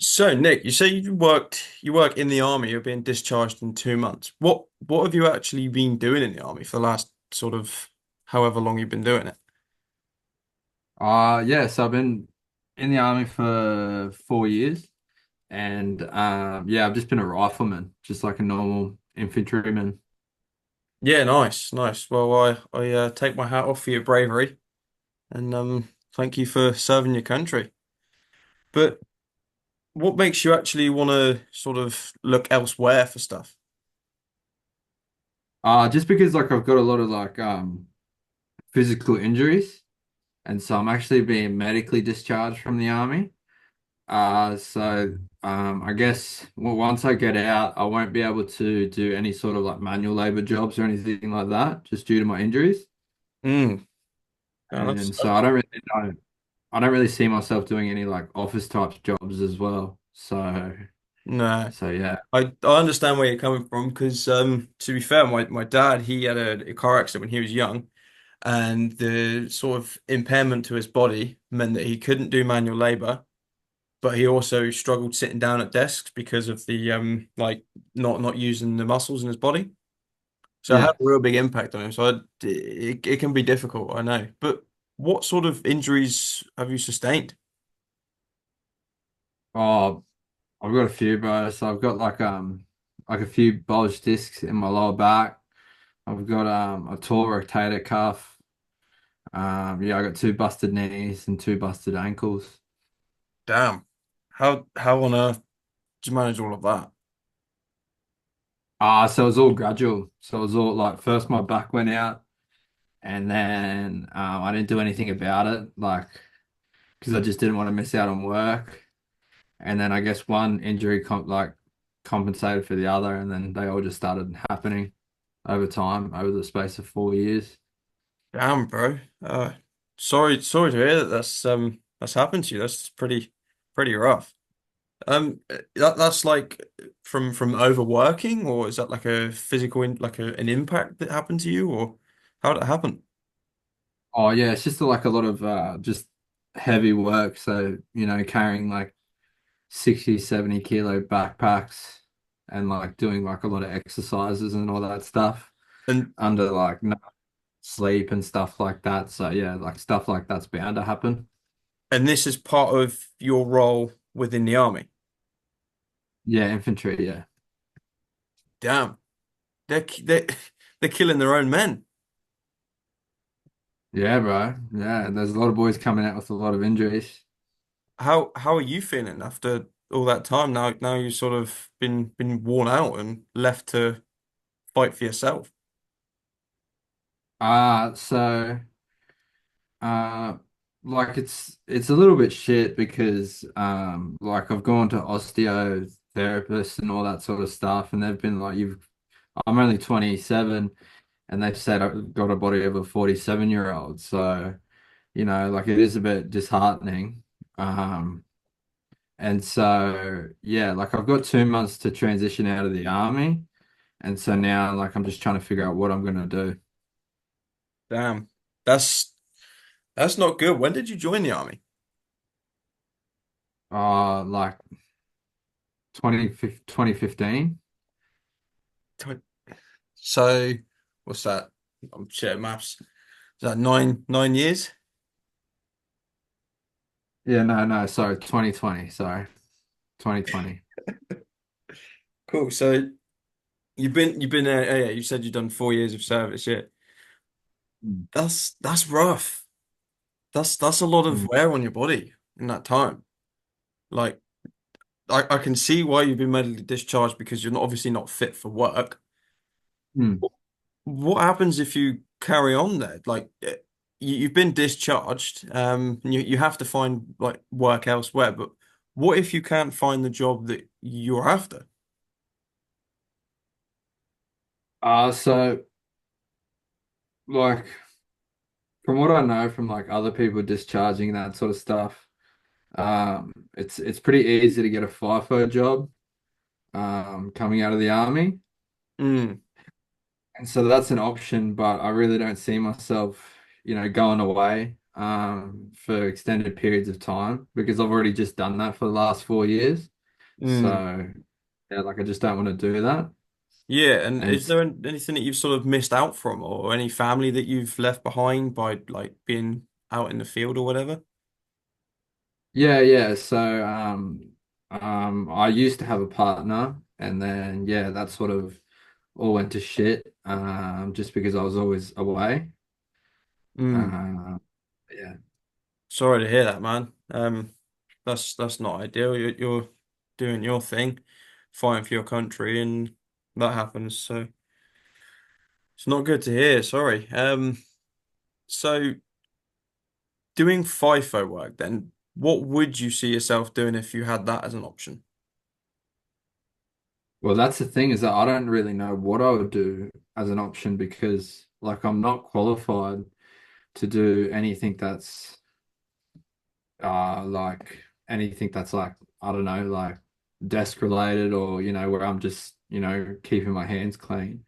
So, Nick, you say you work in the army, you're being discharged in 2 months. What have you actually been doing in the army for the last sort of however long you've been doing it? Yeah, so I've been in the army for 4 years, and yeah, I've just been a rifleman, just like a normal infantryman. Yeah, nice, nice. Well, I take my hat off for your bravery and thank you for serving your country. But what makes you actually want to sort of look elsewhere for stuff? Just because like I've got a lot of like physical injuries, and so I'm actually being medically discharged from the army. I guess once I get out, I won't be able to do any sort of like manual labor jobs or anything like that, just due to my injuries. Mm, yeah, And so that's I don't really see myself doing any like office type jobs as well. no. So yeah. I understand where you're coming from because to be fair, my dad he had a car accident when he was young. And the sort of impairment to his body meant that he couldn't do manual labor, but he also struggled sitting down at desks because of the like not using the muscles in his body. So it had Yeah. a real big impact on him. So it can be difficult, I know. But what sort of injuries have you sustained? Oh, I've got a few, bro. So I've got like a few bulged discs in my lower back. I've got a torn rotator cuff. Yeah, I got two busted knees and two busted ankles. Damn. How on earth did you manage all of that? So it was all gradual. So it was all like first my back went out, and then I didn't do anything about it, like because I just didn't want to miss out on work. And then I guess one injury compensated for the other, and then they all just started happening over time, over the space of 4 years. Damn, bro. Sorry to hear that that's happened to you. That's pretty rough. That's like from overworking, or is that like a physical like an impact that happened to you, or how did it happen? Oh yeah, it's just like a lot of just heavy work. So, carrying like 60, 70 kilo backpacks and like doing like a lot of exercises and all that stuff And under like no sleep and stuff like that. So yeah, like stuff like that's bound to happen. and this is part of your role within the army. Yeah, infantry, yeah. Damn, they're they're killing their own men. Yeah, bro. Yeah, there's a lot of boys coming out with a lot of injuries. How are you feeling after all that time? Now you've sort of been worn out and left to fight for yourself. Uh so Uh, like it's a little bit shit because like I've gone to osteotherapists and all that sort of stuff, and they've been like, you've I'm only 27, and they've said I've got a body of a 47-year-old. So, like it is a bit disheartening. Um, and so yeah, like I've got 2 months to transition out of the army, and so now like I'm just trying to figure out what I'm gonna do. Damn, that's that's not good. When did you join the army? Like 2015. So, what's that? I'm shit at maths. Is that nine years? Yeah, no, no, sorry, 2020, sorry, 2020. Cool. So you've been yeah, you said you've done 4 years of service. Yeah, Mm. that's rough. That's a lot of Mm. wear on your body in that time. Like I can see why you've been medically discharged because you're not, obviously not fit for work. Mm. What happens if you carry on there? Like you've been discharged. You have to find like work elsewhere. But what if you can't find the job that you're after? So like from what I know from like other people discharging that sort of stuff, it's pretty easy to get a FIFO job, coming out of the army. Mm, And so that's an option, but I really don't see myself, going away, for extended periods of time because I've already just done that for the last 4 years. Mm. So yeah, like I just don't want to do that. Yeah, and And is there anything that you've sort of missed out from, or any family that you've left behind by like being out in the field or whatever? yeah, yeah. So I used to have a partner, and then yeah, that sort of all went to shit. Just because I was always away. Mm. Uh, yeah. Sorry to hear that, man. That's not ideal. You're doing your thing, fighting for your country, and that happens. So it's not good to hear. Sorry. So doing FIFO work, then what would you see yourself doing if you had that as an option? Well, that's the thing is that I don't really know what I would do as an option because like I'm not qualified to do anything that's like anything that's like I don't know like desk related or where I'm just keeping my hands clean.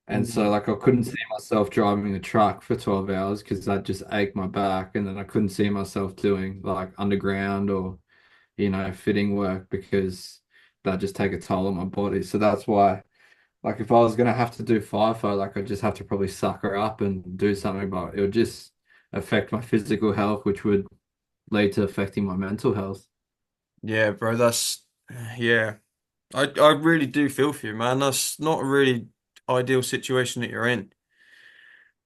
And so Mm. like I couldn't see myself driving a truck for 12 hours because that just ached my back, and then I couldn't see myself doing like underground or fitting work because that just take a toll on my body. So that's why like if I was gonna have to do FIFO, like I'd just have to probably sucker up and do something, but it would just affect my physical health, which would lead to affecting my mental health. Yeah, bro, that's yeah. I really do feel for you, man. That's not a really ideal situation that you're in.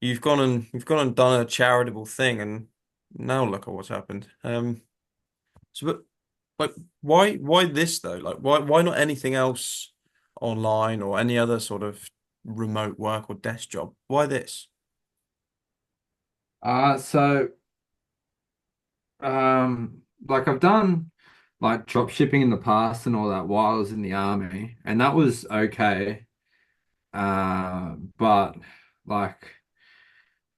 You've gone and done a charitable thing, and now look at what's happened. So but like why this though? Like why not anything else online or any other sort of remote work or desk job? Why this? So like I've done like drop shipping in the past and all that while I was in the army, and that was okay. But like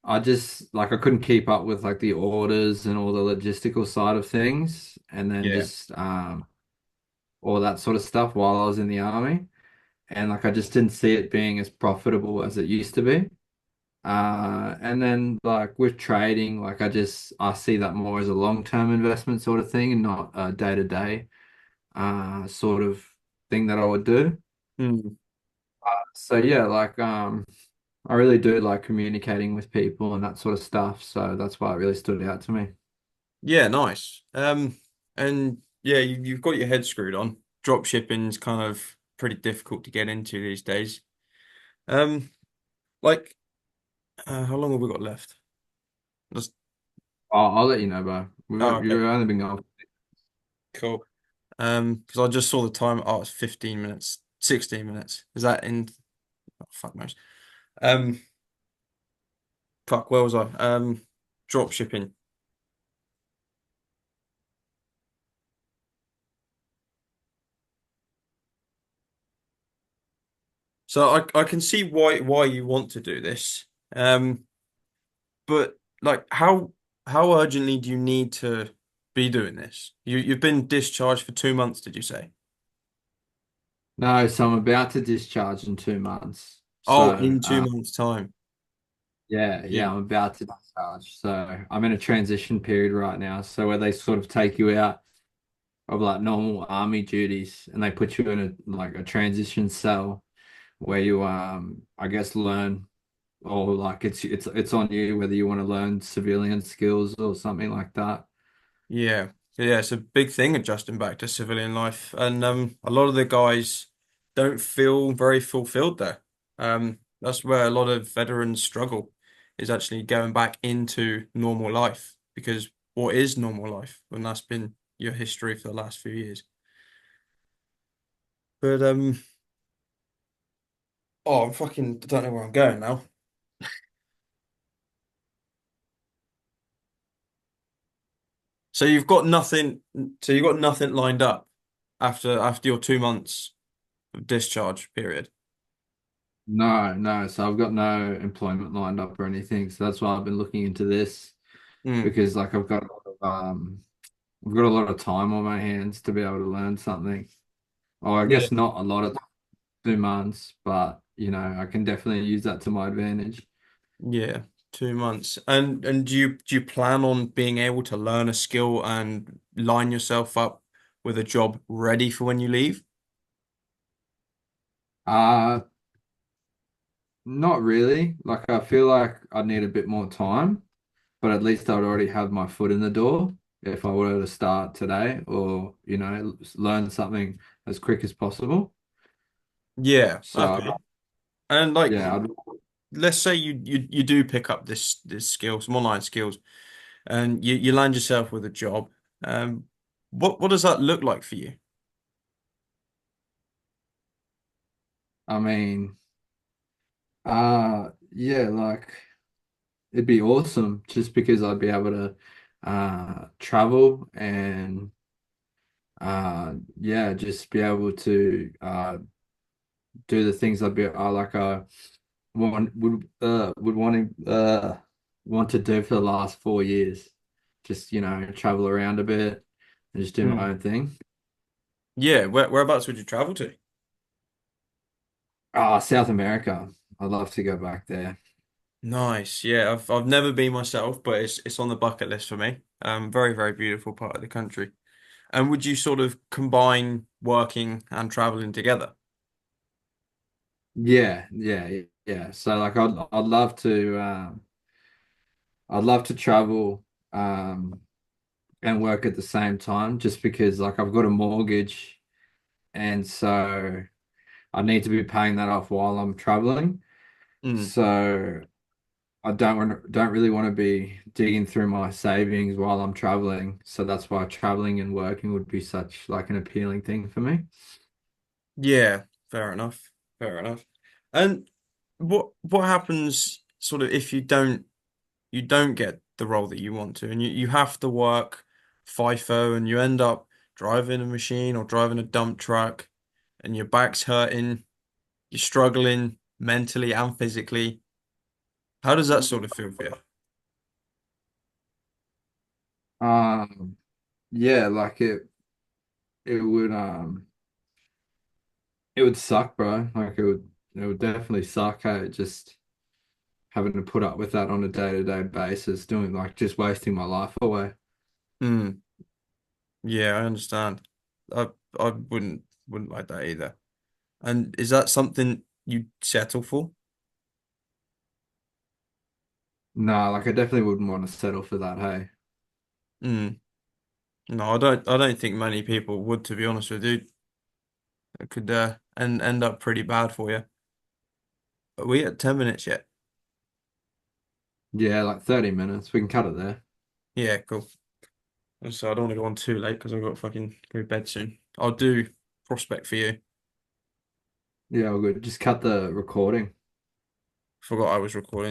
I just like I couldn't keep up with like the orders and all the logistical side of things, and then Yeah. just all that sort of stuff while I was in the army. And like I just didn't see it being as profitable as it used to be. And then like with trading, like I see that more as a long-term investment sort of thing and not a day-to-day sort of thing that I would do. Hmm. So yeah, like I really do like communicating with people and that sort of stuff. So that's why it really stood out to me. Yeah, nice. And yeah, you've got your head screwed on. Drop shipping's kind of pretty difficult to get into these days. Um, like, how long have we got left? Just, I'll let you know, bro. oh, You've okay, only been going. cool. Because I just saw the time. Oh, it's 15 minutes, 16 minutes. Is that in? Oh, fuck knows. Um, fuck, where was I? Drop shipping. So I can see why you want to do this. But like how urgently do you need to be doing this? You've been discharged for 2 months, did you say? No, so I'm about to discharge in 2 months. Oh, So in 2 months' time. yeah, Yeah. yeah, I'm about to discharge. So I'm in a transition period right now. So where they sort of take you out of like normal army duties and they put you in a like a transition cell where you I guess learn or like it's on you whether you want to learn civilian skills or something like that. Yeah. Yeah, it's a big thing adjusting back to civilian life. And a lot of the guys don't feel very fulfilled there. That's where a lot of veterans struggle, is actually going back into normal life because what is normal life when that's been your history for the last few years? But oh, I'm fucking don't know where I'm going now. So you've got nothing. So you've got nothing lined up after your 2 months of discharge period. No, no. So I've got no employment lined up or anything. So that's why I've been looking into this Mm. because like I've got a lot of time on my hands to be able to learn something. Oh, I Yeah. guess not a lot of 2 months, but I can definitely use that to my advantage. Yeah, 2 months. And do you plan on being able to learn a skill and line yourself up with a job ready for when you leave? Uh, Not really. Like I feel like I need a bit more time, but at least I'd already have my foot in the door if I were to start today or, learn something as quick as possible. Yeah, So okay. And like, yeah, let's say you do pick up this skill, some online skills, and you land yourself with a job. Um, what does that look like for you? I mean, yeah, like it'd be awesome just because I'd be able to travel and yeah, just be able to do the things I like want to do for the last 4 years. Just, travel around a bit and just do my Hmm. own thing. Yeah, whereabouts would you travel to? South America. I'd love to go back there. Nice. Yeah, I've never been myself, but it's on the bucket list for me. Very, very beautiful part of the country. And would you sort of combine working and traveling together? Yeah, yeah, yeah. So like I'd love to travel and work at the same time just because like I've got a mortgage and so I need to be paying that off while I'm traveling. Mm. So I don't really want to be digging through my savings while I'm traveling. So that's why traveling and working would be such like an appealing thing for me. Yeah, fair enough. Fair enough. And what happens sort of if you don't get the role that you want to, and you have to work FIFO and you end up driving a machine or driving a dump truck and your back's hurting, you're struggling mentally and physically. How does that sort of feel for you? Um, yeah, like it would it would suck, bro. Like it would definitely suck. Hey, just having to put up with that on a day-to-day basis, doing like just wasting my life away. Hmm. Yeah, I understand. I I wouldn't like that either. And is that something you settle for? No, like I definitely wouldn't want to settle for that. Hey. Hmm. No, I don't think many people would, to be honest with you. It could end up pretty bad for you. Are we at 10 minutes yet? Yeah, like 30 minutes. We can cut it there. Yeah, cool. So I don't want to go on too late because I've got to fucking go to bed soon. I'll do prospect for you. Yeah, all good. Just cut the recording. Forgot I was recording.